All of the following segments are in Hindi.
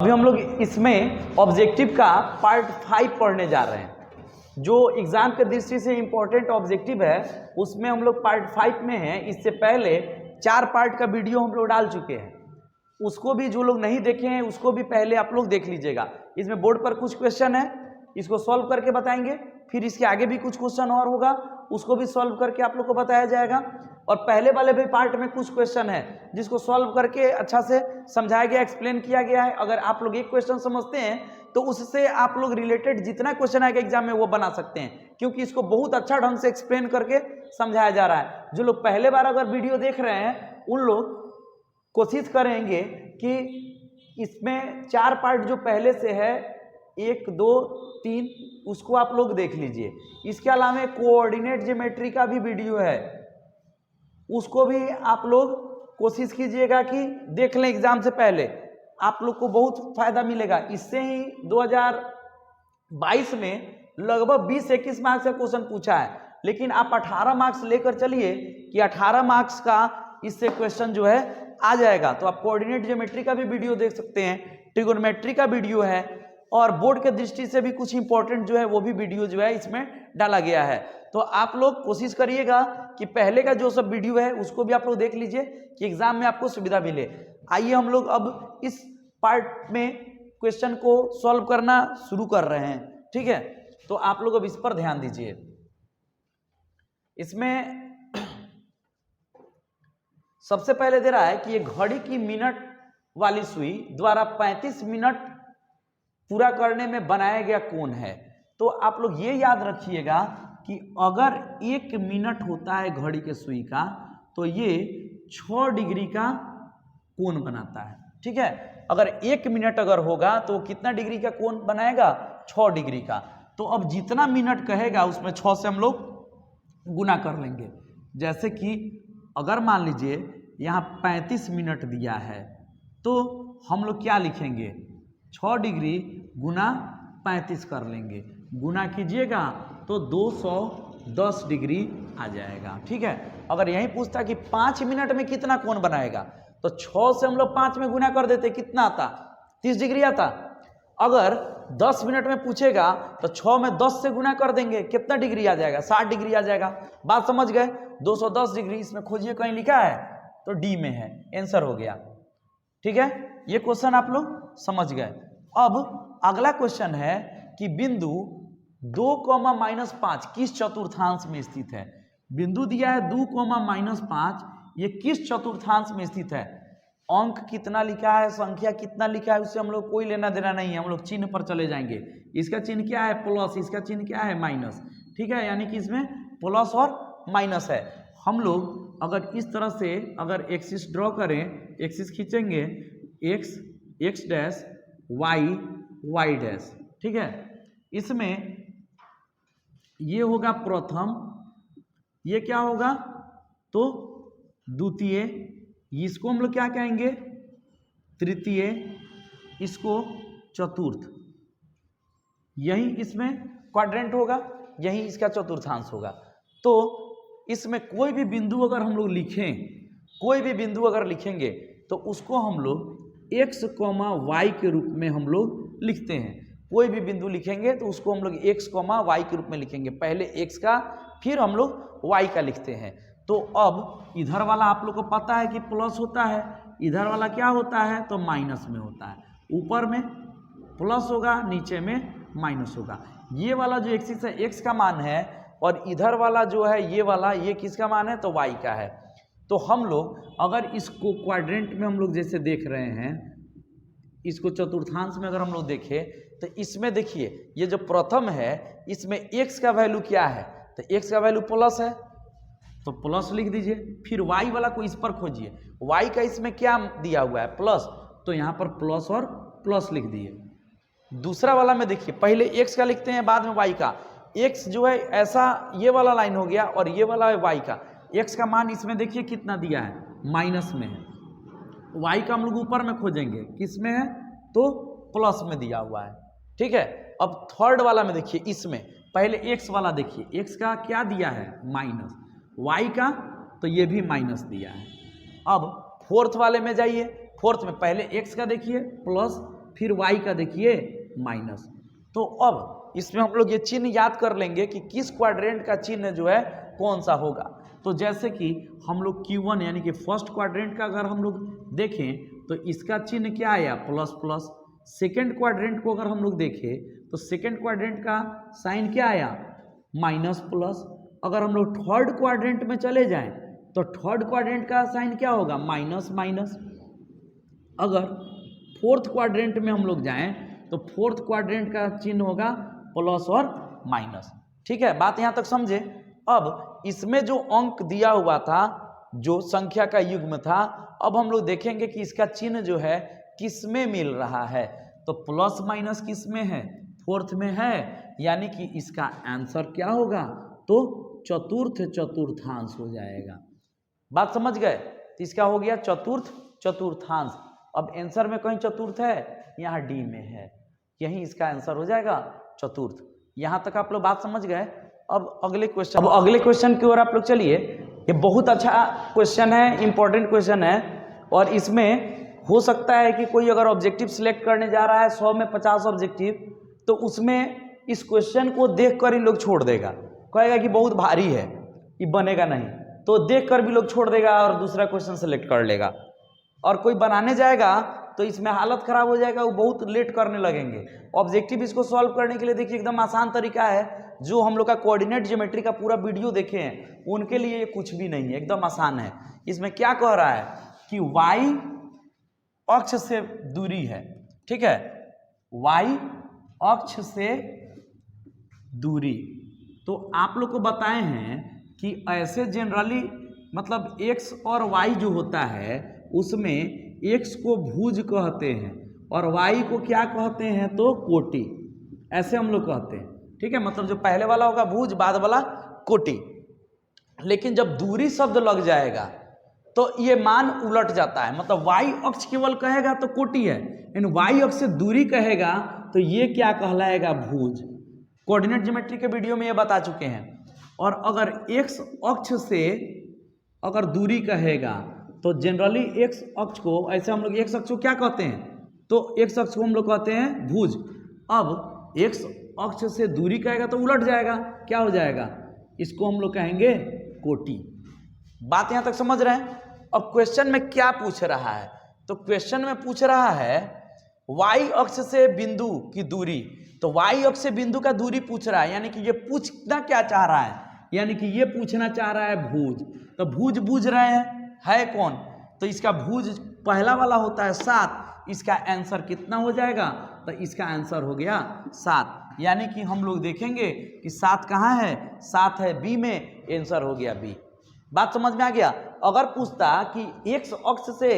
अभी हम लोग इसमें ऑब्जेक्टिव का पार्ट 5 पढ़ने जा रहे हैं। जो एग्जाम के दृष्टि से इम्पोर्टेंट ऑब्जेक्टिव है उसमें हम लोग पार्ट 5 में हैं। इससे पहले 4 पार्ट का वीडियो हम लोग डाल चुके हैं, उसको भी जो लोग नहीं देखे हैं उसको भी पहले आप लोग देख लीजिएगा। इसमें बोर्ड पर कुछ क्वेश्चन है, इसको सॉल्व करके बताएंगे, फिर इसके आगे भी कुछ क्वेश्चन और होगा, उसको भी सॉल्व करके आप लोग को बताया जाएगा। और पहले वाले भी पार्ट में कुछ क्वेश्चन है जिसको सॉल्व करके अच्छा से समझाया गया, एक्सप्लेन किया गया है। अगर आप लोग एक क्वेश्चन समझते हैं तो उससे आप लोग रिलेटेड जितना क्वेश्चन आएगा एग्जाम में वो बना सकते हैं, क्योंकि इसको बहुत अच्छा ढंग से एक्सप्लेन करके समझाया जा रहा है। जो लोग पहले बार अगर वीडियो देख रहे हैं उन लोग कोशिश करेंगे कि इसमें 4 पार्ट जो पहले से है 1, 2, 3 उसको आप लोग देख लीजिए। इसके अलावा कोऑर्डिनेट ज्योमेट्री का भी वीडियो है, उसको भी आप लोग कोशिश कीजिएगा कि देख लें। एग्जाम से पहले आप लोग को बहुत फायदा मिलेगा। इससे ही 2022 में लगभग 20-21 मार्क्स का क्वेश्चन पूछा है, लेकिन आप 18 मार्क्स लेकर चलिए कि 18 मार्क्स का इससे क्वेश्चन जो है आ जाएगा। तो आप कोऑर्डिनेट ज्योमेट्री का भी वीडियो देख सकते हैं, ट्रिगोनोमेट्री का वीडियो है, और बोर्ड के दृष्टि से भी कुछ इंपॉर्टेंट जो है वो भी वीडियो जो है इसमें डाला गया है। तो आप लोग कोशिश करिएगा कि पहले का जो सब वीडियो है उसको भी आप लोग देख लीजिए कि एग्जाम में आपको सुविधा मिले। आइए हम लोग अब इस पार्ट में क्वेश्चन को सॉल्व करना शुरू कर रहे हैं, ठीक है। तो आप लोग अब इस पर ध्यान दीजिए। इसमें सबसे पहले दे रहा है कि ये घड़ी की मिनट वाली सुई द्वारा 35 मिनट पूरा करने में बनाया गया कोण है। तो आप लोग ये याद रखिएगा कि अगर 1 मिनट होता है घड़ी के सुई का तो ये 6 डिग्री का कोण बनाता है, ठीक है। अगर 1 मिनट अगर होगा तो कितना डिग्री का कोण बनाएगा? 6 डिग्री का। तो अब जितना मिनट कहेगा उसमें 6 से हम लोग गुना कर लेंगे। जैसे कि अगर मान लीजिए यहाँ 35 मिनट दिया है तो हम लोग क्या लिखेंगे? 6 डिग्री गुना 35 कर लेंगे, गुना कीजिएगा तो 210 डिग्री आ जाएगा, ठीक है। अगर यही पूछता कि 5 मिनट में कितना कोण बनाएगा तो 6 से हम लोग 5 में गुना कर देते, कितना आता? 30 डिग्री आता। अगर 10 मिनट में पूछेगा तो 6 में 10 से गुना कर देंगे, कितना डिग्री आ जाएगा? 60 डिग्री आ जाएगा। बात समझ गए? 210 डिग्री इसमें खोजिए, कहीं लिखा है तो डी में है, आंसर हो गया, ठीक है। ये क्वेश्चन आप लोग समझ गए। अब अगला क्वेश्चन है कि बिंदु 2, -5 किस चतुर्थांश में स्थित है? बिंदु दिया है 2, -5, ये किस चतुर्थांश में स्थित है? अंक कितना लिखा है, संख्या कितना लिखा है, उससे हम लोग कोई लेना देना नहीं है। हम लोग चिन्ह पर चले जाएंगे। इसका चिन्ह क्या है? प्लस, इसका चिन्ह क्या है? माइनस, ठीक है। यानी कि इसमें प्लस और माइनस है। हम लोग अगर इस तरह से अगर एक्सिस ड्रॉ करें, एक्सिस खींचेंगे, एक्स डैश, वाई डैश, ठीक है। इसमें ये होगा प्रथम, ये क्या होगा? तो द्वितीय, इसको हम लोग क्या कहेंगे? तृतीय, इसको चतुर्थ। यही इसमें क्वाड्रेंट होगा, यही इसका चतुर्थांश होगा। तो इसमें कोई भी बिंदु अगर हम लोग लिखें, कोई भी बिंदु अगर लिखेंगे तो उसको हम लोग x, y के रूप में हम लोग लिखते हैं। कोई भी बिंदु लिखेंगे तो उसको हम लोग x, y के रूप में लिखेंगे। पहले x का, फिर हम लोग y का लिखते हैं। तो अब इधर वाला आप लोग को पता है कि प्लस होता है, इधर वाला क्या होता है? तो माइनस में होता है। ऊपर में प्लस होगा, नीचे में माइनस होगा। ये वाला जो एक्सिस है x का मान है, और इधर वाला जो है ये वाला, ये किसका मान है? तो y का है। तो हम लोग अगर इसको क्वाड्रेंट में हम लोग जैसे देख रहे हैं, इसको चतुर्थांश में अगर हम लोग देखें तो इसमें देखिए ये जो प्रथम है इसमें x का वैल्यू क्या है? तो x का वैल्यू प्लस है तो प्लस लिख दीजिए। फिर y वाला को इस पर खोजिए, y का इसमें क्या दिया हुआ है? प्लस, तो यहाँ पर प्लस और प्लस लिख दिए। दूसरा वाला में देखिए, पहले x का लिखते हैं बाद में y का। x जो है ऐसा ये वाला लाइन हो गया, और ये वाला है y का। x का मान इसमें देखिए कितना दिया है? माइनस में है। y का हम लोग ऊपर में खोजेंगे, किस में है? तो प्लस में दिया हुआ है, ठीक है। अब थर्ड वाला में देखिए, इसमें पहले x वाला देखिए, x का क्या दिया है? माइनस, y का तो ये भी माइनस दिया है। अब फोर्थ वाले में जाइए, फोर्थ में पहले x का देखिए प्लस, फिर y का देखिए माइनस। तो अब इसमें हम लोग ये चिन्ह याद कर लेंगे कि किस क्वाड्रेंट का चिन्ह जो है कौन सा होगा। तो जैसे कि हम लोग Q1 यानी कि फर्स्ट क्वाड्रेंट का अगर हम लोग देखें तो इसका चिन्ह क्या आया प्लस प्लस। सेकेंड क्वाड्रेंट को अगर हम लोग देखें तो सेकेंड क्वाड्रेंट का साइन क्या आया माइनस प्लस। अगर हम लोग थर्ड क्वाड्रेंट में चले जाएं तो थर्ड क्वाड्रेंट का साइन क्या होगा माइनस माइनस। अगर फोर्थ क्वाड्रेंट में हम लोग जाएं तो फोर्थ क्वाड्रेंट का चिन्ह होगा प्लस और माइनस। ठीक है, बात यहां तक समझे। अब इसमें जो अंक दिया हुआ था जो संख्या का युग्म था, अब हम लोग देखेंगे कि इसका चिन्ह जो है किस में मिल रहा है। तो प्लस माइनस किस में है फोर्थ में है, यानी कि इसका आंसर क्या होगा तो चतुर्थ चतुर्थांश हो जाएगा। बात समझ गए, तो इसका हो गया चतुर्थ चतुर्थांश। अब आंसर में कहीं चतुर्थ है, यहाँ डी में है, यही इसका आंसर हो जाएगा चतुर्थ। यहां तक आप लोग बात समझ गए। अब अगले क्वेश्चन की ओर आप लोग चलिए। ये बहुत अच्छा क्वेश्चन है, इंपॉर्टेंट क्वेश्चन है, और इसमें हो सकता है कि कोई अगर ऑब्जेक्टिव सिलेक्ट करने जा रहा है 100 में 50 ऑब्जेक्टिव, तो उसमें इस क्वेश्चन को देखकर ही लोग छोड़ देगा, कहेगा कि बहुत भारी है ये बनेगा नहीं, तो देखकर भी लोग छोड़ देगा और दूसरा क्वेश्चन सेलेक्ट कर लेगा। और कोई बनाने जाएगा तो इसमें हालत खराब हो जाएगा, वो बहुत लेट करने लगेंगे। ऑब्जेक्टिव इसको सॉल्व करने के लिए देखिए एकदम आसान तरीका है, जो हम लोग का कोऑर्डिनेट ज्योमेट्री का पूरा वीडियो देखे हैं उनके लिए ये कुछ भी नहीं है, एकदम आसान है। इसमें क्या कह रहा है कि y अक्ष से दूरी है, ठीक है, y अक्ष से दूरी। तो आप लोग को बताए हैं कि ऐसे जनरली मतलब x और y जो होता है उसमें x को भुज कहते हैं और y को क्या कहते हैं तो कोटि, ऐसे हम लोग कहते हैं। ठीक है, मतलब जो पहले वाला होगा भुज, बाद वाला कोटि। लेकिन जब दूरी शब्द लग जाएगा तो ये मान उलट जाता है, मतलब y अक्ष केवल कहेगा तो कोटि है, लेकिन y अक्ष से दूरी कहेगा तो ये क्या कहलाएगा भुज। कोऑर्डिनेट ज्योमेट्री के वीडियो में ये बता चुके हैं। और अगर x अक्ष से अगर दूरी कहेगा तो जनरली x अक्ष को, ऐसे हम लोग x अक्ष को क्या कहते हैं तो x अक्ष को हम लोग कहते हैं भुज। अब x अक्ष से दूरी कहेगा तो उलट जाएगा, क्या हो जाएगा, इसको हम लोग कहेंगे कोटि। बात यहां तक समझ रहे हैं। अब क्वेश्चन में क्या पूछ रहा है, तो क्वेश्चन में पूछ रहा है y अक्ष से बिंदु की दूरी, तो y अक्ष से बिंदु का दूरी पूछ रहा है, यानी कि ये पूछना क्या चाह रहा है, यानी कि ये पूछना चाह रहा है भुज। तो भुज बूझ रहे हैं है कौन, तो इसका भुज पहला वाला होता है 7, इसका आंसर कितना हो जाएगा, तो इसका आंसर हो गया 7। यानी कि हम लोग देखेंगे कि 7 कहाँ है, 7 है बी में, आंसर हो गया बी। बात समझ में आ गया। अगर पूछता कि x अक्ष से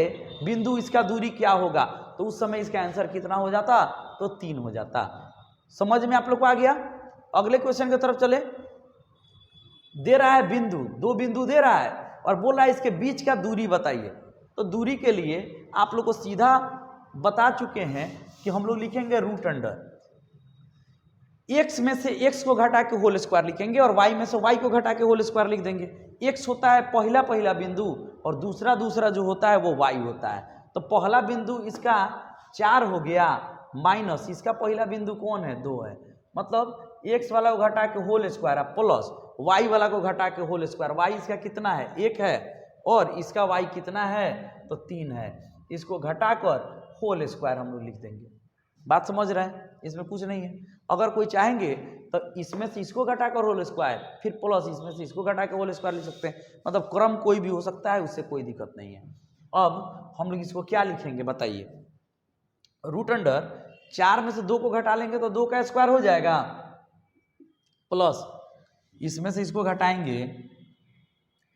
बिंदु इसका दूरी क्या होगा, तो उस समय इसका आंसर कितना हो जाता, तो 3 हो जाता। समझ में आप लोग को आ गया। अगले क्वेश्चन की तरफ चले। दे रहा है बिंदु, 2 बिंदु दे रहा है और बोल रहा है इसके बीच का दूरी बताइए। तो दूरी के लिए आप लोग को सीधा बता चुके हैं कि हम लोग लिखेंगे रूट अंडर x में से x को घटा के होल स्क्वायर लिखेंगे और y में से y को घटा के होल स्क्वायर लिख देंगे। x होता है पहला बिंदु और दूसरा जो होता है वो y होता है। तो पहला बिंदु इसका 4 हो गया, माइनस इसका पहला बिंदु कौन है, 2 है, मतलब x वाला को घटा के होल स्क्वायर है प्लस y वाला को घटा के होल स्क्वायर। y इसका कितना है, 1 है, और इसका y कितना है तो 3 है, इसको घटाकर होल स्क्वायर हम लोग लिख देंगे। बात समझ रहे हैं, इसमें कुछ नहीं है। अगर कोई चाहेंगे तो इसमें से इसको घटाकर होल स्क्वायर, फिर प्लस इसमें से इसको घटा के होल स्क्वायर लिख सकते हैं, मतलब क्रम कोई भी हो सकता है, उससे कोई दिक्कत नहीं है। अब हम लोग इसको क्या लिखेंगे बताइए, रूट अंडर 4 में से 2 को घटा लेंगे तो 2 का स्क्वायर हो जाएगा, प्लस इसमें से इसको घटाएंगे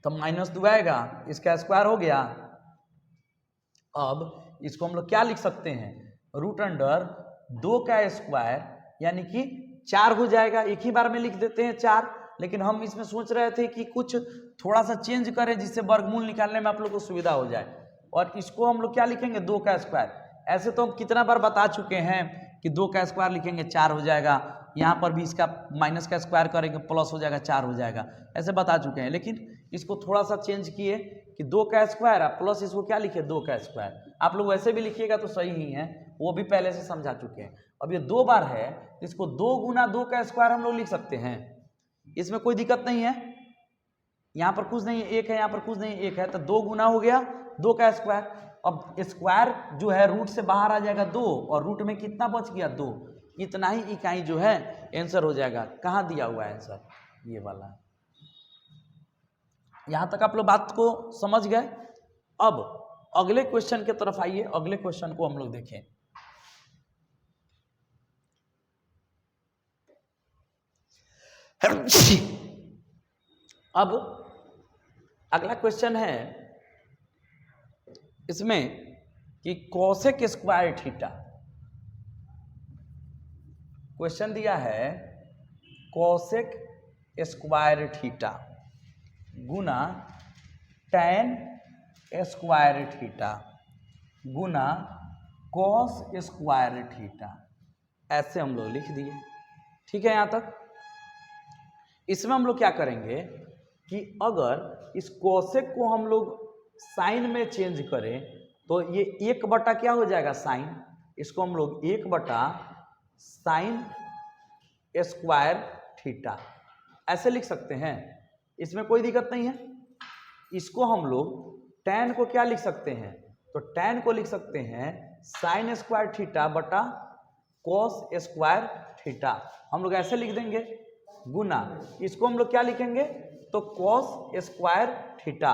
तो -2 आएगा, इसका स्क्वायर हो गया। अब इसको हम लोग क्या लिख सकते हैं, रूट अंडर 2 का स्क्वायर यानी कि 4 हो जाएगा। एक ही बार में लिख देते हैं 4, लेकिन हम इसमें सोच रहे थे कि कुछ थोड़ा सा चेंज करें जिससे वर्गमूल निकालने में आप लोग को सुविधा हो जाए। और इसको हम लोग क्या लिखेंगे, 2 का स्क्वायर। ऐसे तो हम कितना बार बता चुके हैं कि 2 का स्क्वायर लिखेंगे 4 हो जाएगा, यहाँ पर भी इसका माइनस का स्क्वायर करेंगे प्लस हो जाएगा 4 हो जाएगा, ऐसे बता चुके हैं। लेकिन इसको थोड़ा सा चेंज किए कि 2 का स्क्वायर है प्लस इसको क्या लिखे 2 का स्क्वायर। आप लोग वैसे भी लिखिएगा तो सही ही है, वो भी पहले से समझा चुके हैं। अब ये 2 बार है तो इसको 2 गुना 2 का स्क्वायर हम लोग लिख सकते हैं, इसमें कोई दिक्कत नहीं है। यहाँ पर कुछ नहीं है, 1 है, यहाँ पर कुछ नहीं है, 1 है, तो 2 गुना हो गया 2 का स्क्वायर। अब स्क्वायर जो है रूट से बाहर आ जाएगा 2 और रूट में कितना बच गया 2, इतना ही इकाई जो है आंसर हो जाएगा। कहाँ दिया हुआ है आंसर, ये वाला। यहाँ तक आप लोग बात को समझ गए। अब अगले क्वेश्चन की तरफ आइए, अगले क्वेश्चन को हम लोग देखें। अब अगला क्वेश्चन है इसमें कि कोसेक स्क्वायर थीटा, क्वेश्चन दिया है कोसेक स्क्वायर थीटा गुना टैन स्क्वायर थीटा गुना कॉस स्क्वायर थीटा, ऐसे हम लोग लिख दिए। ठीक है, यहाँ तक। इसमें हम लोग क्या करेंगे कि अगर इस कोसेक को हम लोग साइन में चेंज करें तो ये 1 बटा क्या हो जाएगा साइन, इसको हम लोग 1 बटा साइन स्क्वायर थीटा ऐसे लिख सकते हैं, इसमें कोई दिक्कत नहीं है। इसको हम लोग टैन को क्या लिख सकते हैं, तो टैन को लिख सकते हैं साइन स्क्वायर थीटा बटा कॉस स्क्वायर थीटा, हम लोग ऐसे लिख देंगे। गुना इसको हम लोग क्या लिखेंगे, तो कॉस स्क्वायर थीटा।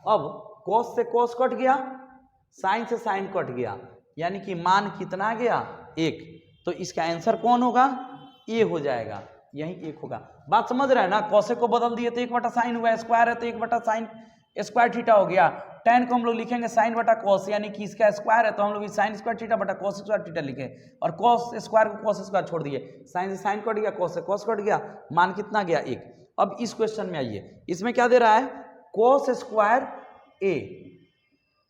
अब कॉस से कॉस कट गया, साइन से साइन कट गया, यानी कि मान कितना आ गया 1, तो इसका आंसर कौन होगा, ए हो जाएगा, यही 1 होगा। बात समझ रहे हैं ना, कॉसेक को बदल दिए तो 1 बटा साइन हुआ, स्क्वायर है तो 1 बटा साइन स्क्वायर थीटा हो गया। टैन को हम लोग लिखेंगे साइन बटा कॉस, यानी कि इसका स्क्वायर है तो हम लोग साइन स्क्वायर थीटा बटा कॉस स्क्वायर थीटा लिखे, और कॉस स्क्वायर को कॉस स्क्वायर छोड़ दिए, साइन से साइन कट गया, कॉस से कॉस कट गया, मान कितना गया 1। अब इस क्वेश्चन में आइए, इसमें क्या दे रहा है, कॉस स्क्वायर ए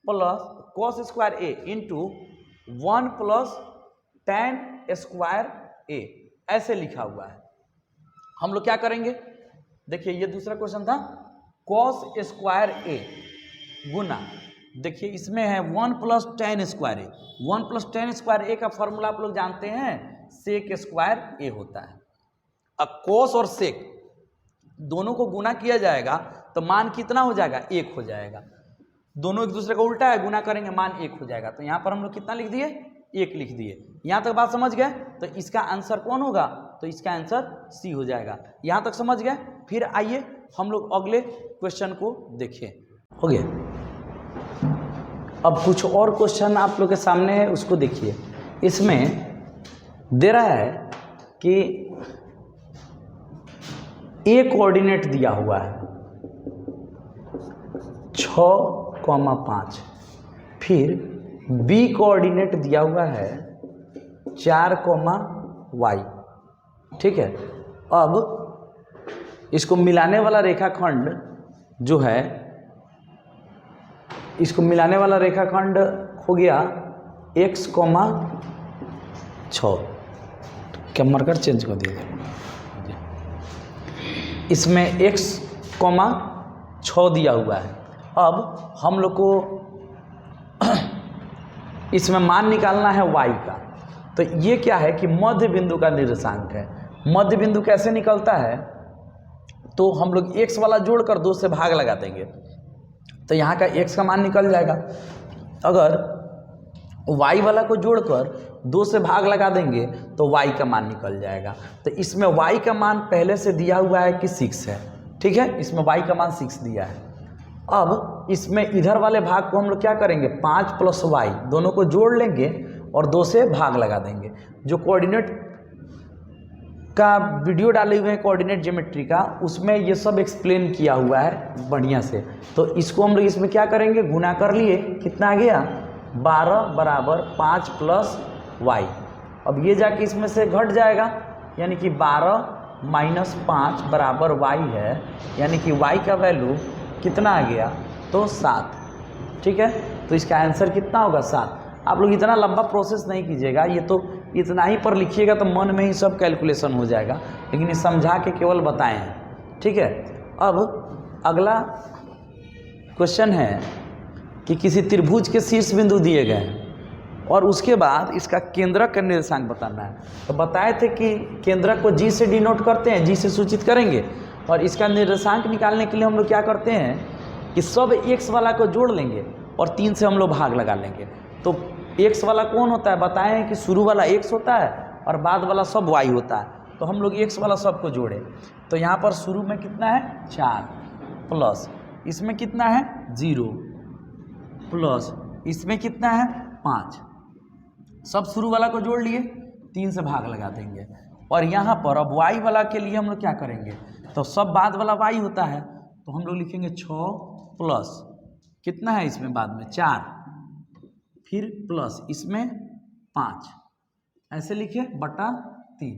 प्लस कॉस स्क्वायर ए इंटू 1 प्लस टैन स्क्वायर ए, ऐसे लिखा हुआ है। हम लोग क्या करेंगे, देखिए ये दूसरा क्वेश्चन था, कॉस स्क्वायर ए गुना, देखिए इसमें है 1 प्लस टैन स्क्वायर ए, 1 प्लस टैन स्क्वायर ए का फॉर्मूला आप लोग जानते हैं, सेक स्क्वायर ए होता है। अब कॉस और सेक दोनों को गुना किया जाएगा तो मान कितना हो जाएगा 1 हो जाएगा, दोनों एक दूसरे का उल्टा है, गुना करेंगे मान 1 हो जाएगा। तो यहाँ पर हम लोग कितना लिख दिए, 1 लिख दिए। यहाँ तक बात समझ गए, तो इसका आंसर कौन होगा, तो इसका आंसर सी हो जाएगा। यहाँ तक समझ गए। फिर आइए हम लोग अगले क्वेश्चन को देखें। हो गया, अब कुछ और क्वेश्चन आप लोग के सामने है, उसको देखिए। इसमें दे रहा है कि ए कोऑर्डिनेट दिया हुआ है 6,5, फिर बी कोऑर्डिनेट दिया हुआ है 4,y। ठीक है, अब इसको मिलाने वाला रेखाखंड जो है, इसको मिलाने वाला रेखाखंड हो गया x, 6, क्या मार्कर चेंज कर दिया, इसमें x, 6 दिया हुआ है। अब हम लोग को इसमें मान निकालना है y का, तो ये क्या है कि मध्य बिंदु का निर्देशांक है। मध्य बिंदु कैसे निकलता है, तो हम लोग x वाला जोड़कर 2 से भाग लगा देंगे तो यहाँ का x का मान निकल जाएगा। अगर y वाला को जोड़कर 2 से भाग लगा देंगे तो y का मान निकल जाएगा। तो इसमें y का मान पहले से दिया हुआ है कि 6 है। ठीक है, इसमें y का मान 6 दिया है। अब इसमें इधर वाले भाग को हम लोग क्या करेंगे, 5 प्लस y दोनों को जोड़ लेंगे और 2 से भाग लगा देंगे। जो कोऑर्डिनेट का वीडियो डाले हुए हैं कोऑर्डिनेट ज्योमेट्री का, उसमें ये सब एक्सप्लेन किया हुआ है बढ़िया से। तो इसको हम लोग इसमें क्या करेंगे, गुना कर लिए, कितना आ गया 12 बराबर 5 प्लस y। अब ये जाके इसमें से घट जाएगा, यानी कि 12 माइनस 5 बराबर y है, यानी कि y का वैल्यू कितना आ गया, तो 7। ठीक है, तो इसका आंसर कितना होगा 7। आप लोग इतना लंबा प्रोसेस नहीं कीजिएगा, ये तो इतना ही पर लिखिएगा तो मन में ही सब कैलकुलेशन हो जाएगा, लेकिन ये समझा के केवल बताए हैं। ठीक है, अब अगला क्वेश्चन है कि किसी त्रिभुज के शीर्ष बिंदु दिए गए हैं और उसके बाद इसका केंद्रक का निर्देशांक बताना है। तो बताए थे कि केंद्रक को जी से डिनोट करते हैं, जी से सूचित करेंगे, और इसका निर्देशांक निकालने के लिए हम लोग क्या करते हैं कि सब एक्स वाला को जोड़ लेंगे और 3 से हम लोग भाग लगा लेंगे। तो एक्स वाला कौन होता है, बताए हैं कि शुरू वाला एक्स होता है और बाद वाला सब वाई होता है। तो हम लोग एक्स वाला सब को जोड़े, तो यहाँ पर शुरू में कितना है 4 प्लस इसमें कितना है 0 प्लस इसमें कितना है 5, सब शुरू वाला को जोड़ लिए, 3 से भाग लगा देंगे। और यहाँ पर अब y वाला के लिए हम लोग क्या करेंगे, तो सब बाद वाला y होता है, तो हम लोग लिखेंगे 6 प्लस कितना है इसमें बाद में 4, फिर प्लस इसमें 5, ऐसे लिखे बटा 3।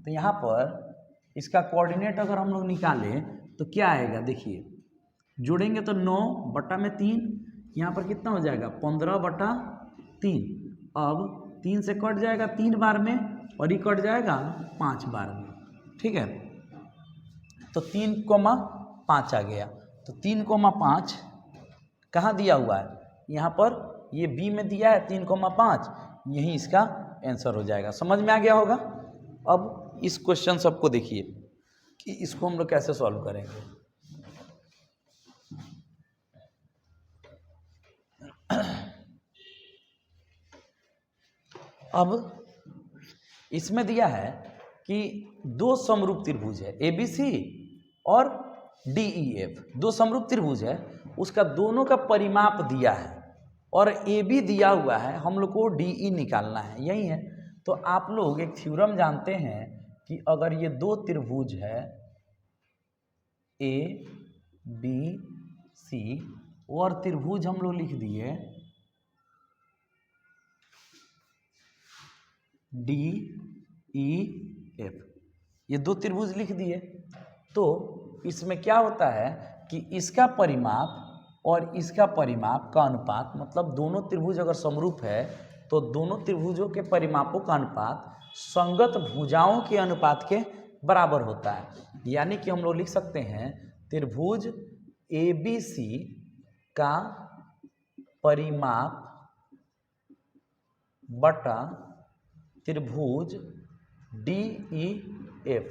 तो यहाँ पर इसका कोऑर्डिनेट अगर हम लोग निकालें तो क्या आएगा, देखिए जोड़ेंगे तो 9 बटा में 3, यहाँ पर कितना हो जाएगा 15 बटा 3। अब 3 से कट जाएगा 3 बार में और ये कट जाएगा 5 बार में, ठीक है। तो 3,5 आ गया। तो 3,5 कहाँ दिया हुआ है, यहाँ पर ये बी में दिया है 3,5, यही इसका आंसर हो जाएगा। समझ में आ गया होगा। अब इस क्वेश्चन सबको देखिए कि इसको हम लोग कैसे सॉल्व करेंगे। अब इसमें दिया है कि 2 समरूप त्रिभुज है ABC और DEF, 2 समरूप त्रिभुज है, उसका दोनों का परिमाप दिया है और AB दिया हुआ है, हम लोग को DE निकालना है, यही है। तो आप लोग एक थ्योरम जानते हैं कि अगर ये 2 त्रिभुज है ABC और त्रिभुज हम लोग लिख दिए DEF, ये 2 त्रिभुज लिख दिए, तो इसमें क्या होता है कि इसका परिमाप और इसका परिमाप का अनुपात, मतलब दोनों त्रिभुज अगर समरूप है तो दोनों त्रिभुजों के परिमापों का अनुपात संगत भुजाओं के अनुपात के बराबर होता है। यानी कि हम लोग लिख सकते हैं त्रिभुज ABC का परिमाप बटा त्रिभुज DEF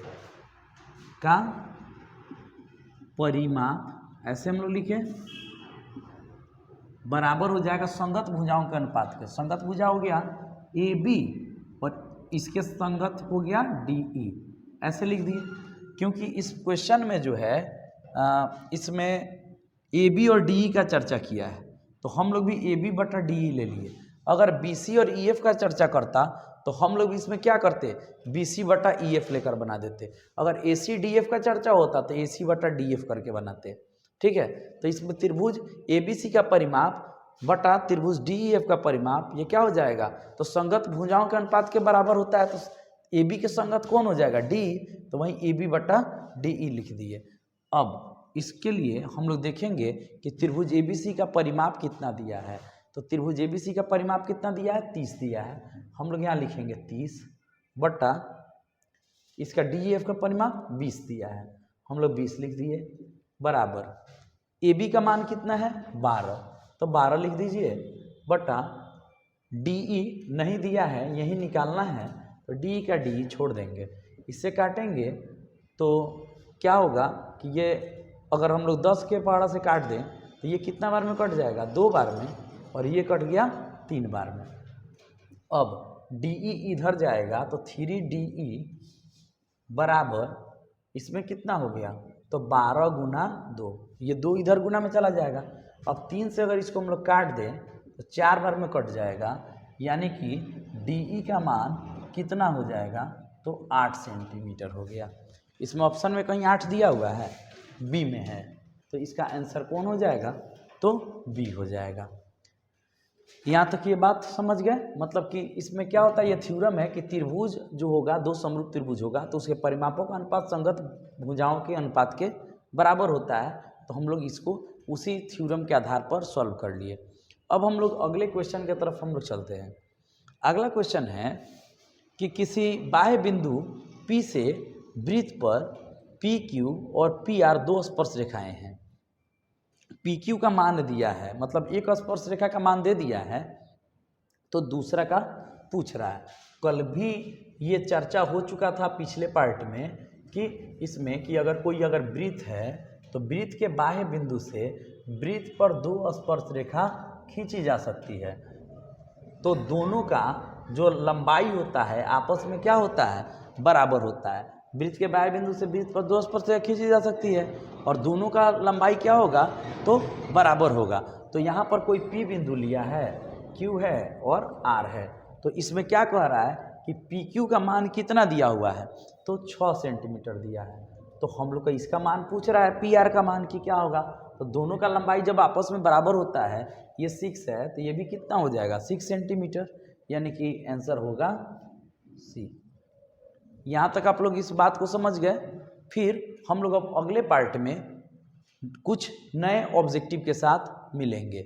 का परिमाप, ऐसे हम लोग लिखे, बराबर हो जाएगा संगत भुजाओं के अनुपात के। संगत भुजा हो गया AB और इसके संगत हो गया DE, ऐसे लिख दिए। क्योंकि इस क्वेश्चन में जो है इसमें AB और DE का चर्चा किया है, तो हम लोग भी AB बटा DE ले लिए। अगर BC और EF का चर्चा करता तो हम लोग इसमें क्या करते, BC बटा EF लेकर बना देते। अगर AC DF का चर्चा होता तो AC बटा DF करके बनाते, ठीक है। तो इसमें त्रिभुज ABC का परिमाप बटा त्रिभुज DEF का परिमाप, ये क्या हो जाएगा, तो संगत भुजाओं के अनुपात के बराबर होता है। तो AB के संगत कौन हो जाएगा, D, तो वहीं AB बटा DE लिख दिए। अब इसके लिए हम लोग देखेंगे कि त्रिभुज ABC का परिमाप कितना दिया है। तो त्रिभुज ABC का परिमाप कितना दिया है, 30 दिया है। हम लोग यहाँ लिखेंगे 30 बटा इसका DEF का परिमाप 20 दिया है, हम लोग 20 लिख दिए, बराबर AB का मान कितना है 12, तो 12 लिख दीजिए, बटा DE नहीं दिया है, यही निकालना है, तो DE का DE छोड़ देंगे, इससे काटेंगे तो क्या होगा कि ये अगर हम लोग 10 के पहाड़ा से काट दें तो ये कितना बार में कट जाएगा, 2 बार में, और ये कट गया 3 बार में। अब DE इधर जाएगा तो 3DE बराबर इसमें कितना हो गया, तो 12 गुना 2, ये 2 इधर गुना में चला जाएगा। अब 3 से अगर इसको हम लोग काट दें तो 4 बार में कट जाएगा, यानी कि DE का मान कितना हो जाएगा, तो 8 सेंटीमीटर हो गया। इसमें ऑप्शन में कहीं 8 दिया हुआ है, बी में है, तो इसका आंसर कौन हो जाएगा, तो बी हो जाएगा। यहाँ तक ये बात समझ गए। मतलब कि इसमें क्या होता है, ये थ्योरम है कि त्रिभुज जो होगा, 2 समरूप त्रिभुज होगा तो उसके परिमापों का अनुपात संगत भुजाओं के अनुपात के बराबर होता है। तो हम लोग इसको उसी थ्योरम के आधार पर सॉल्व कर लिए। अब हम लोग अगले क्वेश्चन की तरफ हम लोग चलते हैं। अगला क्वेश्चन है कि किसी बाह्य बिंदु P से वृत्त पर PQ और PR 2 स्पर्श रेखाएं हैं। पी क्यू का मान दिया है, मतलब एक स्पर्श रेखा का मान दे दिया है, तो दूसरा का पूछ रहा है। कल भी ये चर्चा हो चुका था पिछले पार्ट में कि इसमें कि अगर कोई वृत्त है तो वृत्त के बाह्य बिंदु से वृत्त पर दो स्पर्श रेखा खींची जा सकती है, तो दोनों का जो लंबाई होता है आपस में क्या होता है, बराबर होता है। वृत्त के बाह्य बिंदु से वृत्त पर दो स्पर्श रेखा खींची जा सकती है और दोनों का लंबाई क्या होगा, तो बराबर होगा। तो यहाँ पर कोई P बिंदु लिया है, Q है और R है, तो इसमें क्या कह रहा है कि PQ का मान कितना दिया हुआ है, तो 6 सेंटीमीटर दिया है। तो हम लोग का इसका मान पूछ रहा है PR का मान की क्या होगा, तो दोनों का लंबाई जब आपस में बराबर होता है, ये 6 है तो ये भी कितना हो जाएगा, 6 सेंटीमीटर, यानी कि आंसर होगा C। यहाँ तक आप लोग इस बात को समझ गए। फिर हम लोग अब अगले पार्ट में कुछ नए ऑब्जेक्टिव के साथ मिलेंगे।